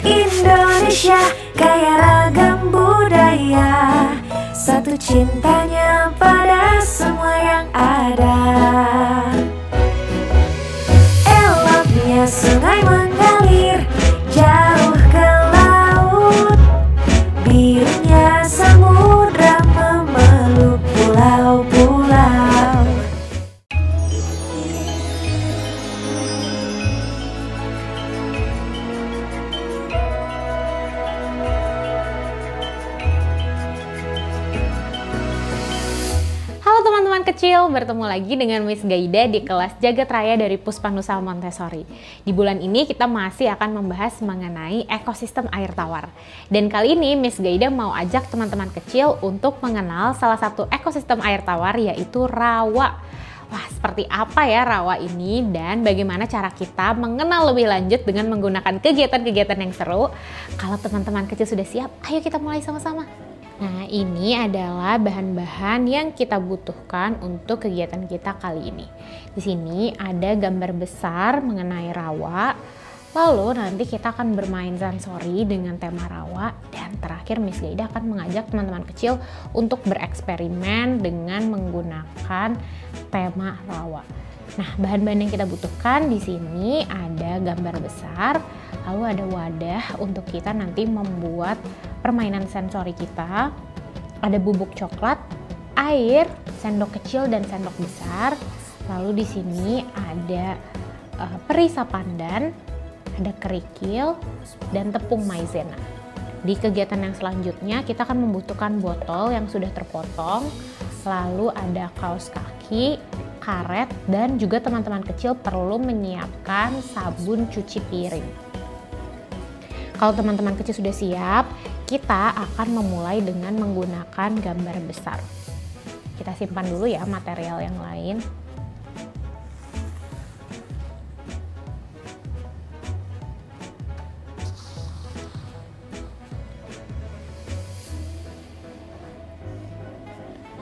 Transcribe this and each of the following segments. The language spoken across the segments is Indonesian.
Indonesia kaya ragam budaya, satu cintanya pada semua yang ada. Eloknya sungai mengalir jauh ke laut, birunya samudra memeluk pulau-pulau. Halo teman-teman kecil, bertemu lagi dengan Miss Gaida di kelas Jagat Raya dari Puspanusa Montessori. Di bulan ini kita masih akan membahas mengenai ekosistem air tawar. Dan kali ini Miss Gaida mau ajak teman-teman kecil untuk mengenal salah satu ekosistem air tawar, yaitu rawa. Wah, seperti apa ya rawa ini dan bagaimana cara kita mengenal lebih lanjut dengan menggunakan kegiatan-kegiatan yang seru? Kalau teman-teman kecil sudah siap, ayo kita mulai sama-sama. Nah, ini adalah bahan-bahan yang kita butuhkan untuk kegiatan kita kali ini. Di sini ada gambar besar mengenai rawa. Lalu nanti kita akan bermain sensori dengan tema rawa, dan terakhir Miss Gaida akan mengajak teman-teman kecil untuk bereksperimen dengan menggunakan tema rawa. Nah, bahan-bahan yang kita butuhkan di sini ada gambar besar, lalu ada wadah untuk kita nanti membuat permainan sensori kita, ada bubuk coklat, air, sendok kecil dan sendok besar, lalu di sini ada perisa pandan, ada kerikil, dan tepung maizena. Di kegiatan yang selanjutnya kita akan membutuhkan botol yang sudah terpotong, lalu ada kaos kaki, karet, dan juga teman-teman kecil perlu menyiapkan sabun cuci piring. Kalau teman-teman kecil sudah siap, kita akan memulai dengan menggunakan gambar besar. Kita simpan dulu ya material yang lain.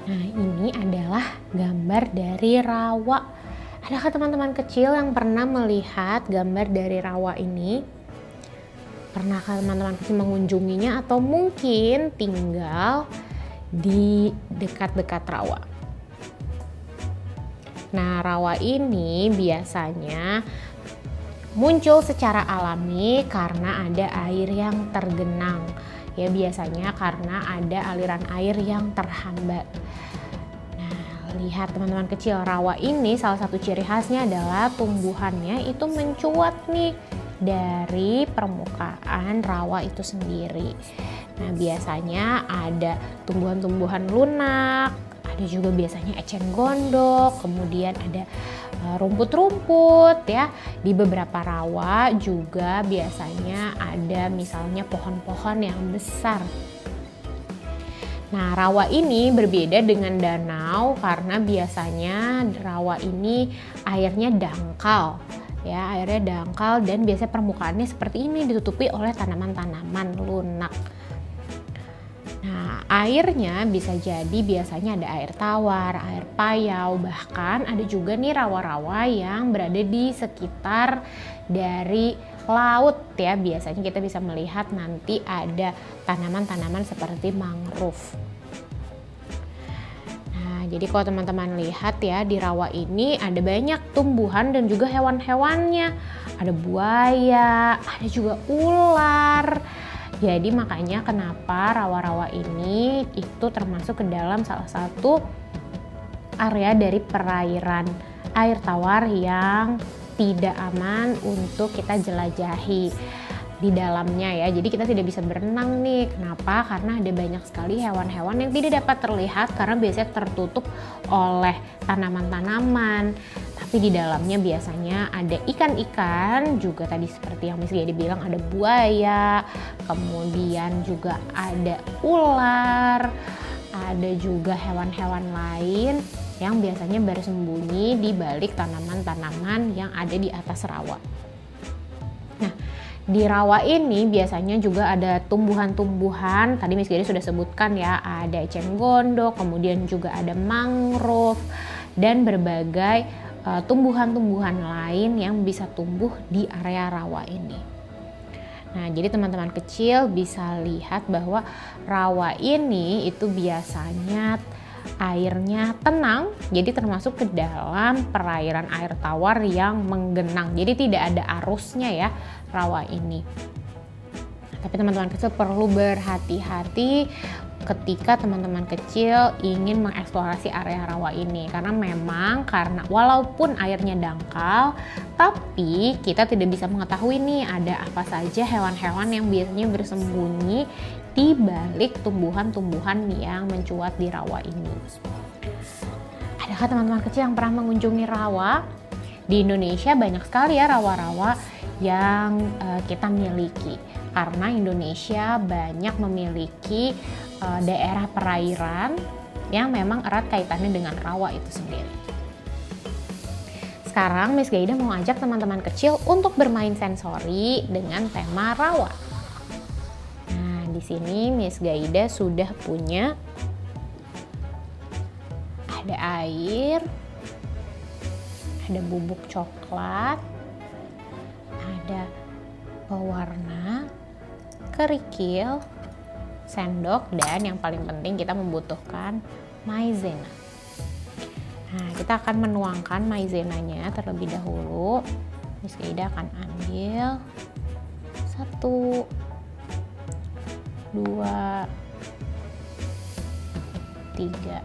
Nah, ini adalah gambar dari rawa. Adakah teman-teman kecil yang pernah melihat gambar dari rawa ini? Pernahkah teman-teman kecil mengunjunginya atau mungkin tinggal di dekat-dekat rawa? Nah, rawa ini biasanya muncul secara alami karena ada air yang tergenang. Ya, biasanya karena ada aliran air yang terhambat. Nah, lihat teman-teman kecil, rawa ini salah satu ciri khasnya adalah tumbuhannya itu mencuat nih dari permukaan rawa itu sendiri. Nah, biasanya ada tumbuhan-tumbuhan lunak, ada juga biasanya eceng gondok, kemudian ada rumput-rumput ya. Di beberapa rawa juga biasanya ada misalnya pohon-pohon yang besar. Nah, rawa ini berbeda dengan danau karena biasanya rawa ini airnya dangkal. Ya, airnya dangkal dan biasanya permukaannya seperti ini, ditutupi oleh tanaman-tanaman lunak. Nah, airnya bisa jadi biasanya ada air tawar, air payau, bahkan ada juga nih rawa-rawa yang berada di sekitar dari laut ya. Biasanya kita bisa melihat nanti ada tanaman-tanaman seperti mangrove. Nah, jadi kalau teman-teman lihat ya, di rawa ini ada banyak tumbuhan dan juga hewan-hewannya. Ada buaya, ada juga ular. Jadi makanya kenapa rawa-rawa ini itu termasuk ke dalam salah satu area dari perairan air tawar yang tidak aman untuk kita jelajahi di dalamnya ya. Jadi kita tidak bisa berenang nih. Kenapa? Karena ada banyak sekali hewan-hewan yang tidak dapat terlihat karena biasanya tertutup oleh tanaman-tanaman. Tapi di dalamnya biasanya ada ikan-ikan, juga tadi seperti yang Miss Gaida bilang ada buaya, kemudian juga ada ular, ada juga hewan-hewan lain yang biasanya bersembunyi di balik tanaman-tanaman yang ada di atas rawa. Nah, di rawa ini biasanya juga ada tumbuhan-tumbuhan, tadi Miss Gaida sudah sebutkan ya, ada eceng gondok, kemudian juga ada mangrove, dan berbagai tumbuhan-tumbuhan lain yang bisa tumbuh di area rawa ini. Nah, jadi teman-teman kecil bisa lihat bahwa rawa ini itu biasanya airnya tenang, jadi termasuk ke dalam perairan air tawar yang menggenang. Jadi tidak ada arusnya ya rawa ini. Tapi teman-teman kecil perlu berhati-hati ketika teman-teman kecil ingin mengeksplorasi area rawa ini, karena walaupun airnya dangkal, tapi kita tidak bisa mengetahui nih ada apa saja hewan-hewan yang biasanya bersembunyi di balik tumbuhan-tumbuhan yang mencuat di rawa ini. Adakah teman-teman kecil yang pernah mengunjungi rawa? Di Indonesia banyak sekali ya rawa-rawa yang kita miliki, karena Indonesia banyak memiliki daerah perairan yang memang erat kaitannya dengan rawa itu sendiri. Sekarang Miss Gaida mau ajak teman-teman kecil untuk bermain sensori dengan tema rawa. Nah, di sini Miss Gaida sudah punya ada air, ada bubuk coklat, ada pewarna, kerikil, sendok, dan yang paling penting kita membutuhkan maizena. Nah, kita akan menuangkan maizenanya terlebih dahulu. Miss Gaida akan ambil 1, 2, 3,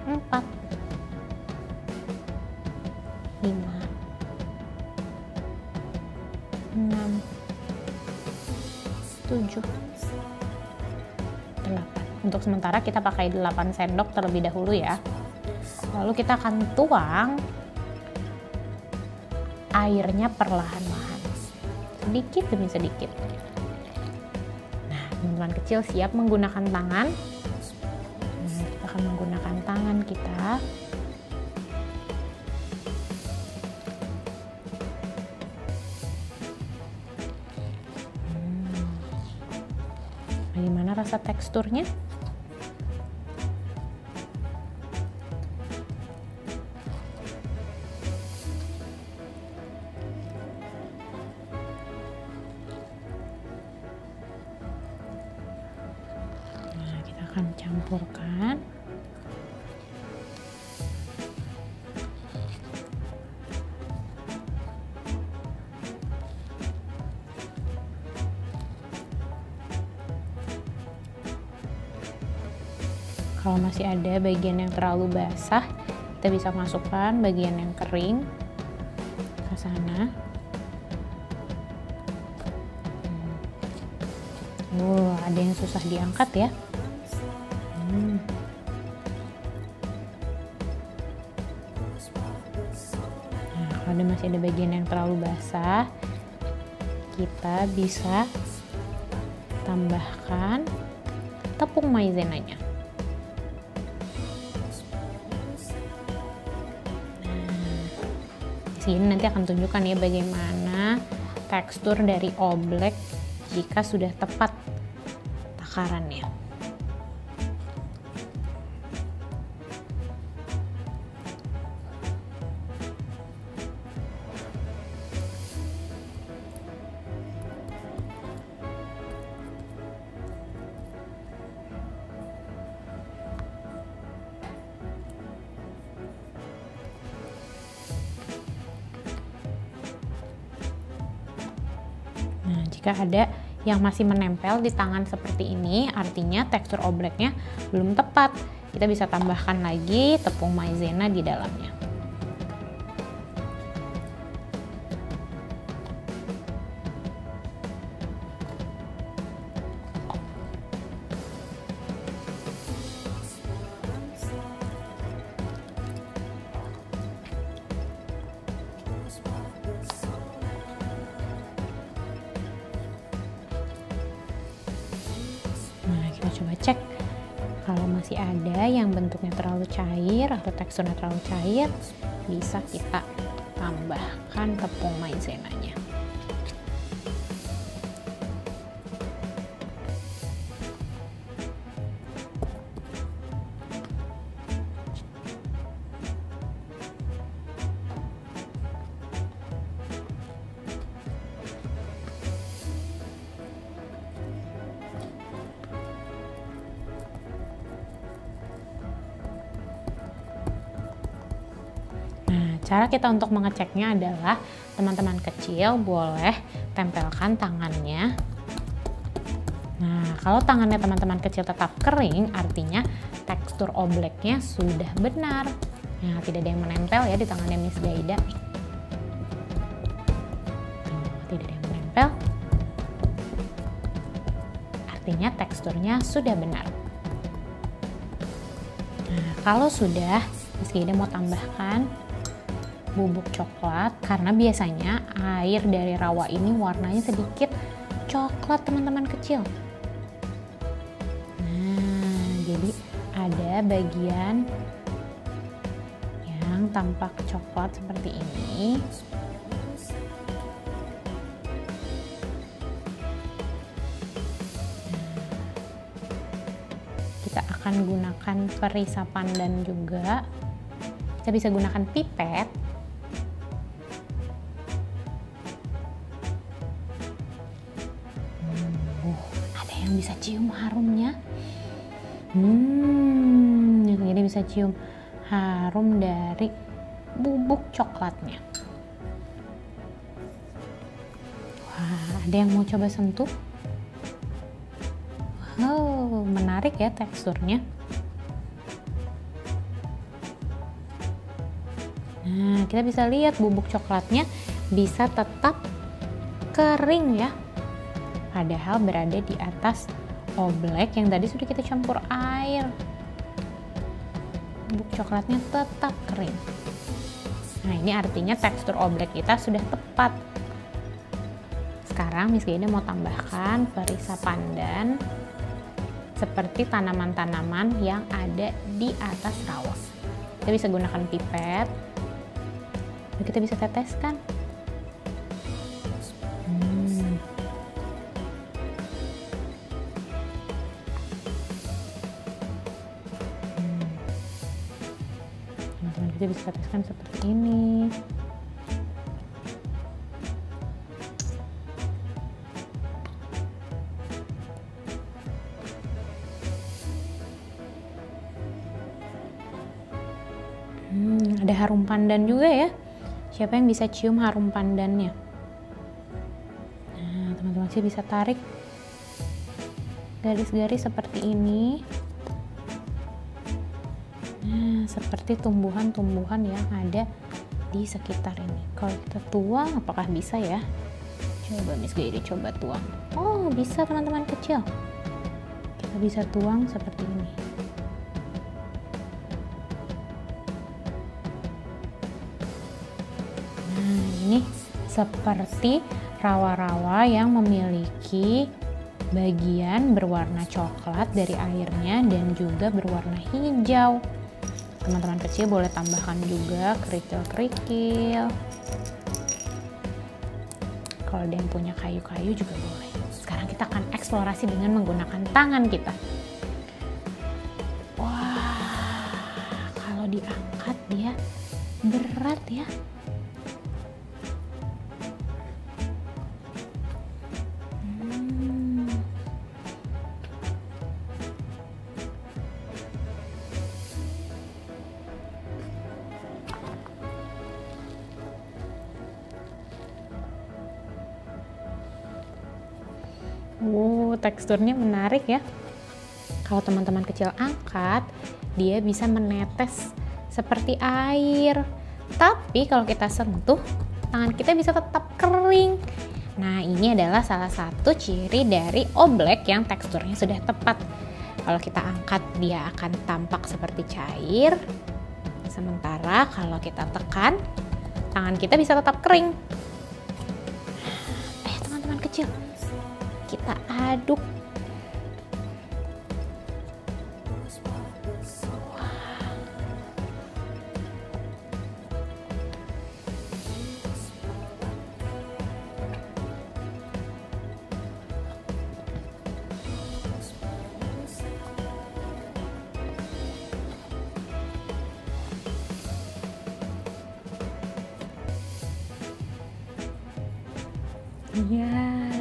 4, 5, 6, 7, 8. Untuk sementara kita pakai 8 sendok terlebih dahulu ya. Lalu kita akan tuang airnya perlahan-lahan, sedikit demi sedikit. Nah, teman-teman kecil siap menggunakan tangan. Nah, kita akan menggunakan tangan kita. Bagaimana rasa teksturnya? Nah, kita akan campurkan. Kalau masih ada bagian yang terlalu basah, kita bisa masukkan bagian yang kering ke sana. Ada yang susah diangkat ya. Nah, kalau masih ada bagian yang terlalu basah, kita bisa tambahkan tepung maizenanya. Ini nanti akan tunjukkan ya bagaimana tekstur dari oblek jika sudah tepat takarannya. Nah, jika ada yang masih menempel di tangan seperti ini, artinya tekstur obleknya belum tepat. Kita bisa tambahkan lagi tepung maizena di dalamnya. Coba cek kalau masih ada yang bentuknya terlalu cair atau teksturnya terlalu cair, bisa kita tambahkan tepung maizenanya. cara kita untuk mengeceknya adalah teman-teman kecil boleh tempelkan tangannya. Nah, kalau tangannya teman-teman kecil tetap kering, artinya tekstur obleknya sudah benar. Nah, tidak ada yang menempel ya di tangannya Miss Gaida. Tidak ada yang menempel. Artinya teksturnya sudah benar. Nah, kalau sudah, Miss Gaida mau tambahkan bubuk coklat karena biasanya air dari rawa ini warnanya sedikit coklat teman-teman kecil. Nah, jadi ada bagian yang tampak coklat seperti ini. Kita akan gunakan perisai pandan juga. Kita bisa gunakan pipet. Ada yang bisa cium harumnya. Jadi bisa cium harum dari bubuk coklatnya. Wah, ada yang mau coba sentuh? Wow, menarik ya teksturnya. Nah, kita bisa lihat bubuk coklatnya bisa tetap kering ya. Padahal berada di atas oblek yang tadi sudah kita campur air. Bubuk coklatnya tetap kering. Nah, ini artinya tekstur oblek kita sudah tepat. Sekarang Miss Gaida mau tambahkan perisai pandan seperti tanaman-tanaman yang ada di atas rawa. Kita bisa gunakan pipet. Dan kita bisa teteskan. Teman-teman kita bisa teteskan seperti ini. Ada harum pandan juga ya. Siapa yang bisa cium harum pandannya? Nah, teman-teman sih bisa tarik garis-garis seperti ini. Nah, seperti tumbuhan-tumbuhan yang ada di sekitar ini. Kalau kita tuang, apakah bisa ya? Coba Miss Gaida coba tuang. Oh, bisa teman-teman kecil. Kita bisa tuang seperti ini. Nah, ini seperti rawa-rawa yang memiliki bagian berwarna coklat dari airnya dan juga berwarna hijau. Teman-teman kecil boleh tambahkan juga kerikil-kerikil. Kalau ada yang punya kayu-kayu juga boleh. Sekarang kita akan eksplorasi dengan menggunakan tangan kita. Wah, kalau diangkat dia berat ya. Teksturnya menarik ya. Kalau teman-teman kecil angkat, dia bisa menetes seperti air. Tapi kalau kita sentuh, tangan kita bisa tetap kering. Nah, ini adalah salah satu ciri dari oblek yang teksturnya sudah tepat. Kalau kita angkat, dia akan tampak seperti cair. Sementara kalau kita tekan, tangan kita bisa tetap kering. Teman-teman kecil, kita aduk. Ya,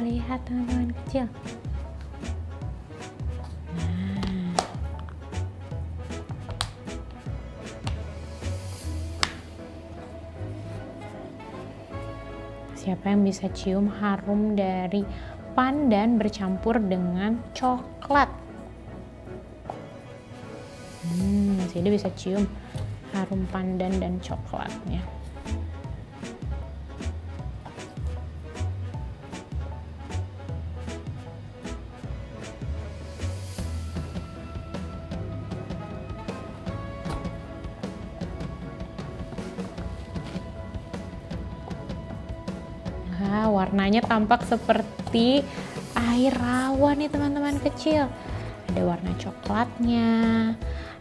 lihat teman-teman kecil. Nah, Siapa yang bisa cium harum dari pandan bercampur dengan coklat? Jadi bisa cium harum pandan dan coklatnya. Nah, warnanya tampak seperti air rawa nih teman-teman kecil. Ada warna coklatnya,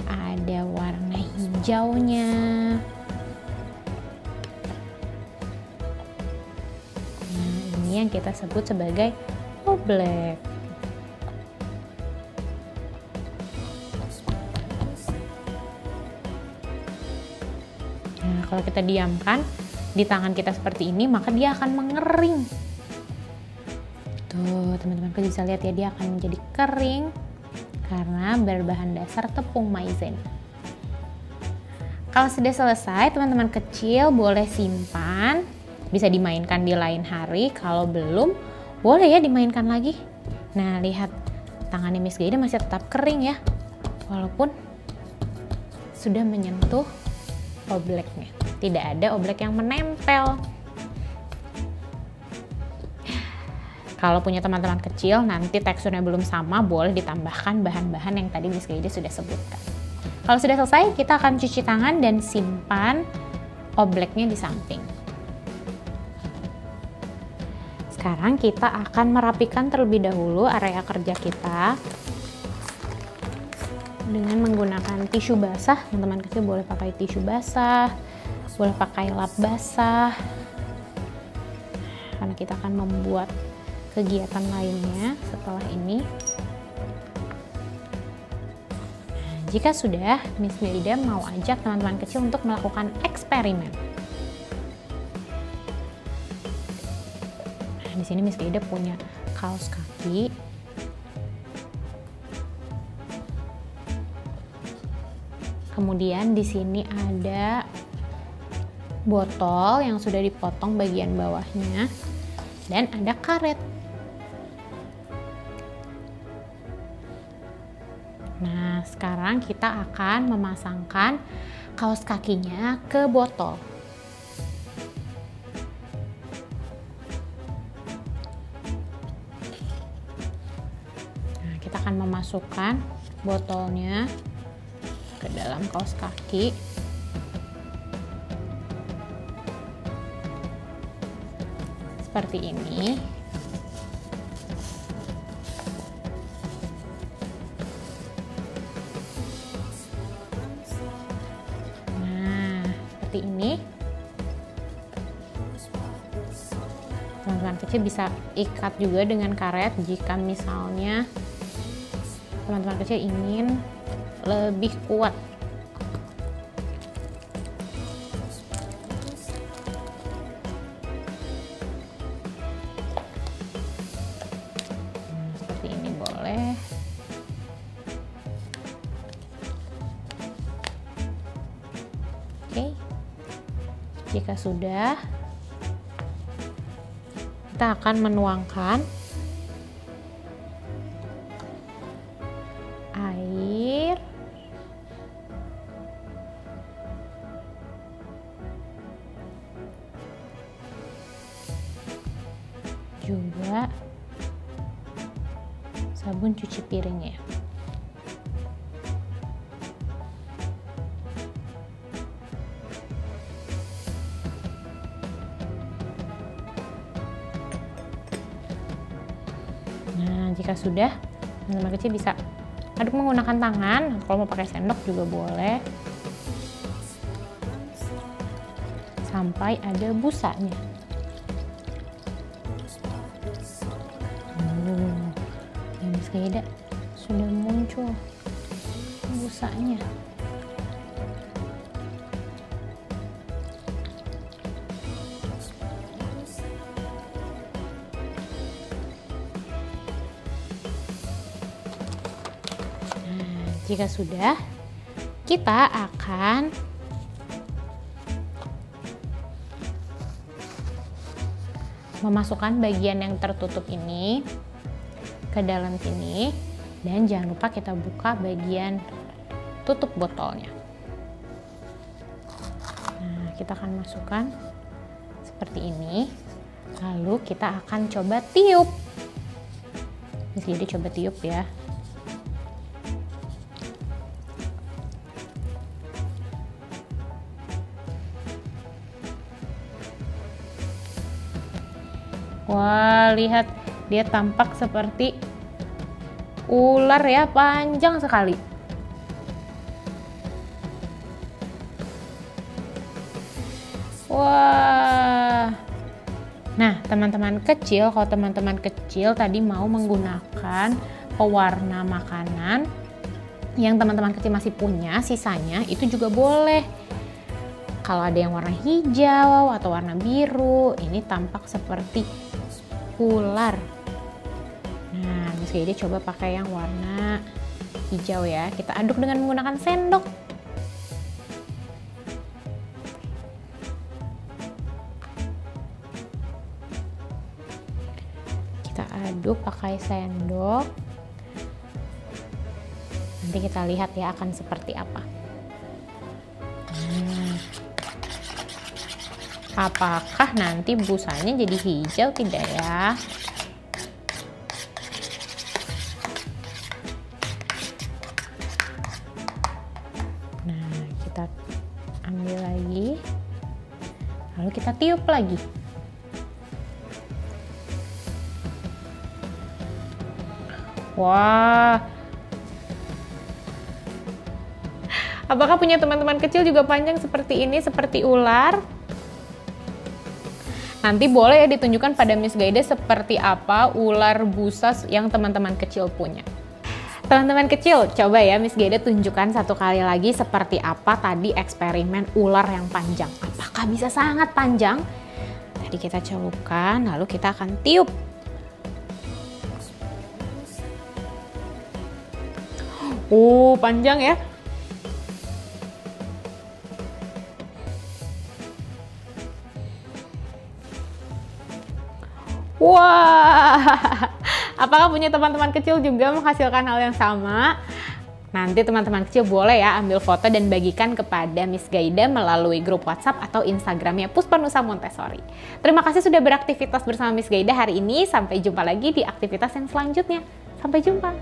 ada warna hijaunya. Nah, ini yang kita sebut sebagai oblek. Nah, kalau kita diamkan di tangan kita seperti ini, maka dia akan mengering. Tuh, teman-teman bisa lihat ya, dia akan menjadi kering karena berbahan dasar tepung maizena. Kalau sudah selesai, teman-teman kecil boleh simpan, bisa dimainkan di lain hari. Kalau belum, boleh ya dimainkan lagi. Nah, lihat tangannya Miss Gaida masih tetap kering ya, walaupun sudah menyentuh obleknya. Tidak ada oblek yang menempel. Kalau punya teman-teman kecil, nanti teksturnya belum sama, boleh ditambahkan bahan-bahan yang tadi Miss Gaida sudah sebutkan. Kalau sudah selesai, kita akan cuci tangan dan simpan obleknya di samping. Sekarang kita akan merapikan terlebih dahulu area kerja kita dengan menggunakan tisu basah. Teman-teman kecil boleh pakai tisu basah, boleh pakai lap basah, karena kita akan membuat kegiatan lainnya setelah ini. Nah, jika sudah, Miss Gaida mau ajak teman-teman kecil untuk melakukan eksperimen. Nah, di sini Miss Gaida punya kaos kaki. Kemudian di sini ada botol yang sudah dipotong bagian bawahnya dan ada karet. Nah, sekarang kita akan memasangkan kaos kakinya ke botol. Nah, kita akan memasukkan botolnya ke dalam kaos kaki. Seperti ini. Nah, seperti ini. Teman-teman kecil bisa ikat juga dengan karet jika misalnya teman-teman kecil ingin lebih kuat. Seperti ini boleh. Oke. Jika sudah, kita akan menuangkan air juga sabun cuci piringnya. Nah, jika sudah, teman-teman kecil bisa aduk menggunakan tangan. Kalau mau pakai sendok juga boleh, sampai ada busanya. Miss Gaida sudah muncul busanya. Nah, jika sudah, kita akan memasukkan bagian yang tertutup ini ke dalam sini, dan jangan lupa kita buka bagian tutup botolnya. Nah, kita akan masukkan seperti ini, lalu kita akan coba tiup. Jadi coba tiup ya. Wah, lihat, dia tampak seperti ular ya, panjang sekali. Wah. Nah, teman-teman kecil, kalau teman-teman kecil tadi mau menggunakan pewarna makanan yang teman-teman kecil masih punya, sisanya itu juga boleh. Kalau ada yang warna hijau atau warna biru, ini tampak seperti ular. Nah, Miss Gaida coba pakai yang warna hijau ya. Kita aduk dengan menggunakan sendok. Kita aduk pakai sendok. Nanti kita lihat ya akan seperti apa. Apakah nanti busanya jadi hijau tidak ya? Nah, kita ambil lagi, lalu kita tiup lagi. Wah, apakah punya teman-teman kecil juga panjang seperti ini, seperti ular? Nanti boleh ya ditunjukkan pada Miss Gaida seperti apa ular busa yang teman-teman kecil punya. Teman-teman kecil, coba ya Miss Gaida tunjukkan satu kali lagi seperti apa tadi eksperimen ular yang panjang. Apakah bisa sangat panjang? Tadi kita celupkan, lalu kita akan tiup. Panjang ya. Wah, apakah punya teman-teman kecil juga menghasilkan hal yang sama? Nanti teman-teman kecil boleh ya ambil foto dan bagikan kepada Miss Gaida melalui grup WhatsApp atau Instagramnya Puspanusa Montessori. Terima kasih sudah beraktivitas bersama Miss Gaida hari ini. Sampai jumpa lagi di aktivitas yang selanjutnya. Sampai jumpa.